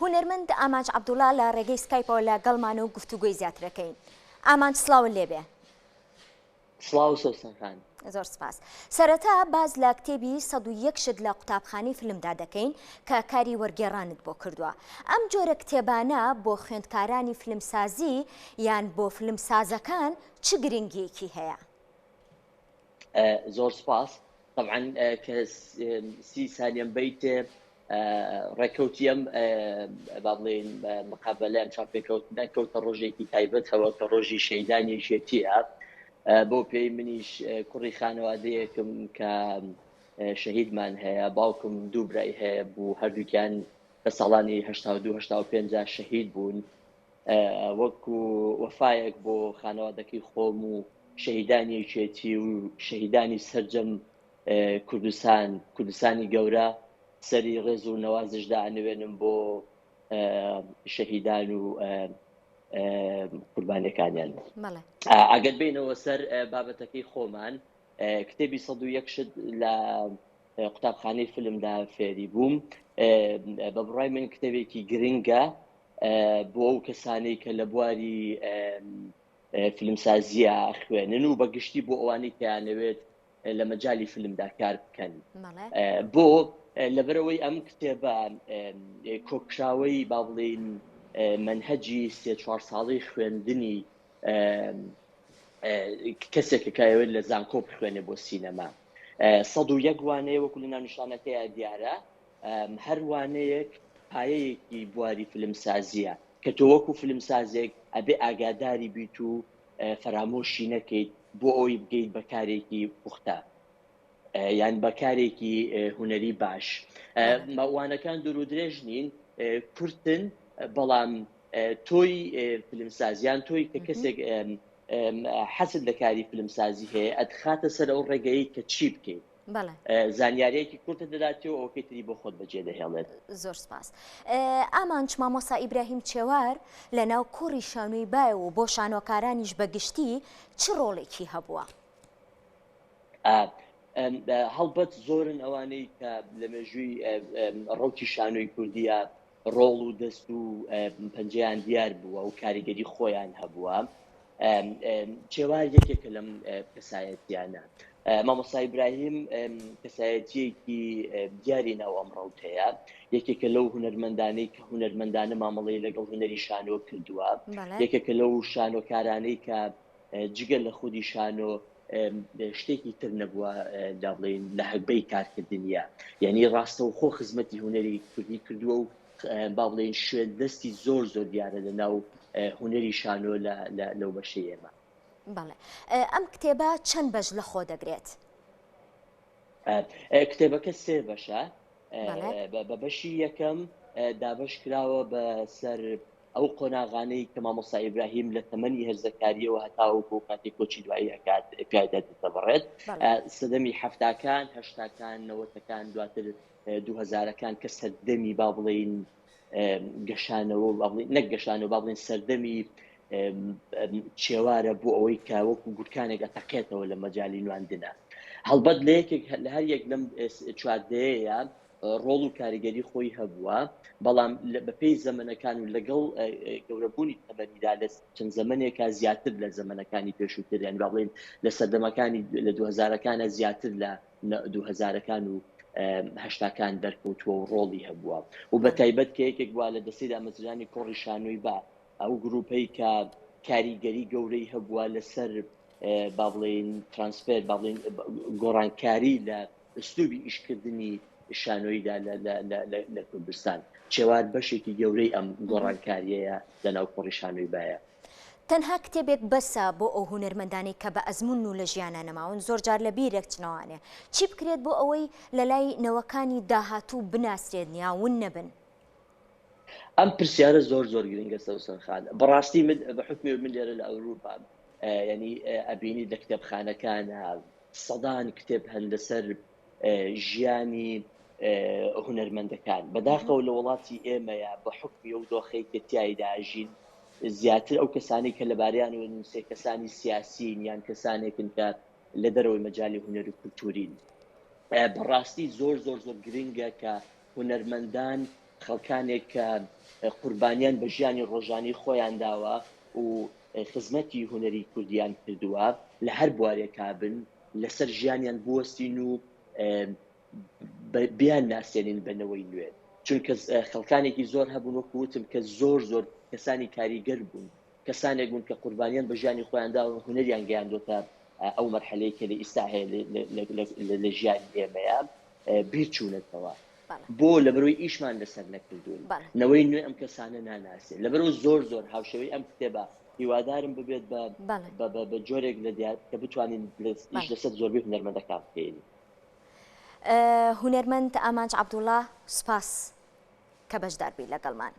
هونەرمەند ئامانج عەبدوڵڵا لە ڕێگەی سکایپەوە لەگەڵمان و گفتوگۆی زیاترەکەین. ئامانج سڵاوت لێبێ. سڵاو سۆسن خان. زۆر سپاس. سەرەتا باز لە کتێبی 101 شت لە قوتابخانەی فیلمدا دەکەین کە کاری وەرگێڕانت بۆ کردووە. ئەم جۆرە کتێبانە بۆ خوێندکارانی فیلمسازی یان بۆ فیلمسازەکان چ گرنگیەکی هەیە؟ زۆر سپاس. طبعا کە 30 سانیەم بیت ڕێکەوتیم با بڵێن مقابلەیان چاپێکەوتنە کەوتە ڕۆژێکی تایبەتەوە کە ڕۆژی شەیدانی شێتیە بۆ پێی منیش کوڕی خانەوادەیەکم کە شەهیدمان هەیە باوکم دوو برای هەیە بوو هەردووکیان بە ساڵانی 1970 شەهید بوون وەکو وەفایەک بۆ خانەوادەکەی خۆم و شەهیدانی شێتی و شەهیدانی سەرجەم کوردستانی گەورە سەری ڕێز و نەوازشدا ئەنوێنم بۆ شەهیدان و قوربانیەکانیان. ئەگەر بینەوە سەر بابەتەکەی خۆمان کتێبی 101 شت لە قوتابخانەی فیلمدا فێری بووم. بە بڕای من کتێبێکی گرنگە بۆ ئەو کەسانەی کە لە بواری فیلمسازیە خوێنن و بەگشتی بۆ ئەوانەی کەیانەوێت لە مەجای فیلمدا کار بکەن. بۆ لەبەرەوەی ئەم کتێبە کۆکراوەی با بڵێن منهەجی 3-4 ساڵەی خوێندنی کەسێکە کایەوێت لە زانکۆ بخوێنێ بۆ سینەما 101 وانەیە وەکو لە ناونیشانەکەیە دیارە هەر وانەیەک پایەیەکی بواری فیلمسازیە کە تۆ وەکو فیلمسازێک ئەبێ ئاگاداری بیت و فەرامۆشی نەکەیت بۆ ئەوی بگەیت بەکارێکی پوختە یان بەکارێکی هونەری باش. وانەکان دوور و درێژ نین کورتن بەڵام تۆی فیلمسازیان تۆی کە کەسێک حەسد لە کاری فیلمسازی هەیە ئەدخاتە سەر ئەو ڕێگەی کە چی بکەیت زانیاریەکی کورتە دەداتەوە ئەوکەی تری بۆ خۆت بەجێ دەهێڵێت. زۆر سپاس. ئامانج مامۆستا ئیبراهیم چێوار لە ناو کوڕی شانۆی بایە و بۆ شانۆکارانیش بەگشتی چ ڕۆڵێکی هەبووە؟ هەڵبەت زۆرن ئەوانەی کە لە مێژووی ڕۆکی شانۆی کوردیە ڕۆڵ و دەست و پەنجەیان دیار بووە و کاریگەری خۆیان هەبووە. چێوار یەکێکە لەم کەسایەتیانە. مامۆستا ئیبراهیم کەسایەتیەکی دیاری ناو ئەم ڕەوت هەیە یەکێکە لەو هونەرمەندانەی کە هونەرمەندانە مامەڵەی لەگەڵ هونەری شانۆ کردووە یەکێکە لەو شانۆکارانەی کە جگە لە خودی شانۆ شتێکی تر نەبووە دابڵێن لە هەگبەی کارکردنیە یعنی ڕاستەوخۆ خزمەتی هونەری کوردی کردووە و با بڵێن شوێن دەستی زۆر زۆر دیارە لە ناو هونەری شانۆ لەو بەشەی ئێمە. بەڵێ ئەم کتێبە چەند بەش لە خۆ دەگرێت؟ کتێبەکە 3 بەشە. بە بەشی یەکەم دابش کراوە بە سەر ئەو قۆناغانەی کە مامۆستا ئیبراهیم لە تەمەنی هەرزەکاریەوە هەتاوەکو کاتێک کۆچی دوایی ئەکات پیادا دەبڕێت سەدەمی هەفتاکان هەشتاکان نەوەتەکان دواتر 2000ەکان کە سەردەمی با بڵێن گەشانەوە نەک گەشانەوە با بڵێن سەردەمی چێوارە بۆ ئەوەی کە وەکو گورکانێک ئەتەقێتەوە لە مەجای نواندنە. هەڵبەت لە هەر یەک لەم چواردەیە ڕۆڵ و کاریگەری خۆی هەبووە بەڵام بەپێی زەمەنەکان و لەگەڵ گەورەبوونی تەمەنیدا لە چەند زەمانێکە زیاتر لە زەمەنەکانی پێشووتر یان با بڵێن لە سەردەمەکانی لە 2000ەکانە زیاتر لە 2000ەکان و هەشتاکان دەرکەوتووە و ڕۆڵی هەبووە و بە تایبەت کە یەکێک بووە لە دەستەی دامەزرانی کوڕی شانۆی با ئەو گروپەی کە کاریگەری گەورەی هەبووە لەسەر با بڵێن ترانسفێر با بڵێن گۆڕانکاری لە ئوستوبی ئیشکردنی شانۆیدا لە کوردستان چێوار بەشێکی گەورەی ئەم گۆڕانکاریەیە لە ناو کوڕی شانۆی بایە. تەنها کتێبێک بەسە بۆ ئەو هونەرمەندانی کە بە ئەزمون و لە ژیانە نەماون زۆر جار لە بیرێک چنەوانێ چی بکرێت بۆ ئەوەی لە لای نەوەکانی داهاتوو بناسرێت یاون نەبن؟ ئەم پرسیارە زۆر زۆر گرنگە سەوسن خان بەڕاستی بە حکمی من لێرە لە ئەوروپا ینی ئەبینی لە کتێبخانەکانە سەدان کتێب هەن لەسەر ژیانی هونەرمەندەکان بەداخەوە لە وڵاتی ئێمەیە بە حکمی ئەو دۆخەی کە تیایدا ئەژین زیاتر ئەو کەسانی کە لەبارەیانەوە نووسێ کەسانی سیاسین یان کەسانێکن کە لە دەرەوەی مەجای هونەر و کولتورین بەڕاستی زۆر زۆر زۆر گرنگە کە هونەرمەندان خەڵکانێک کە قوربانیان بە ژیانی ڕۆژانی خۆیان داوە و خزمەتی هوەری کوردیان کردووە لە هەر بوارێکا بن لەسەر ژیانیان بوەستین و بیان ناسێنین بنەوەی نوێ چونکە خەڵکانێکی زۆر هەبوون وەکوتم کە زۆر کەسانی کاریگەر بوون کەسانێک بوون کە قوربانیان بە ژیانی خۆیاندا و هوەریان گەیاندۆتە ئەو مەرحەلەیە کە لە ئێستا هەیە لە ژیانی ئێمەیە بیر چوونەتەوە بۆ لەبەرەوەی ئیشمان لەسەر نەکردوون نەوەی نوێ ئەم کەسانە ناناسێت لەبەرەوە زۆر هاوشەوەی ئەم کتێبە هیوادارم ببێت بە جۆرێک لە دیار کە بتوانین ئیش لەسەر زۆربەی هونەرمەندەکان بکەین. هونەرمەند ئامانج عەبدوڵڵا سوپاس کە بەشدار بووی لەگەڵمان.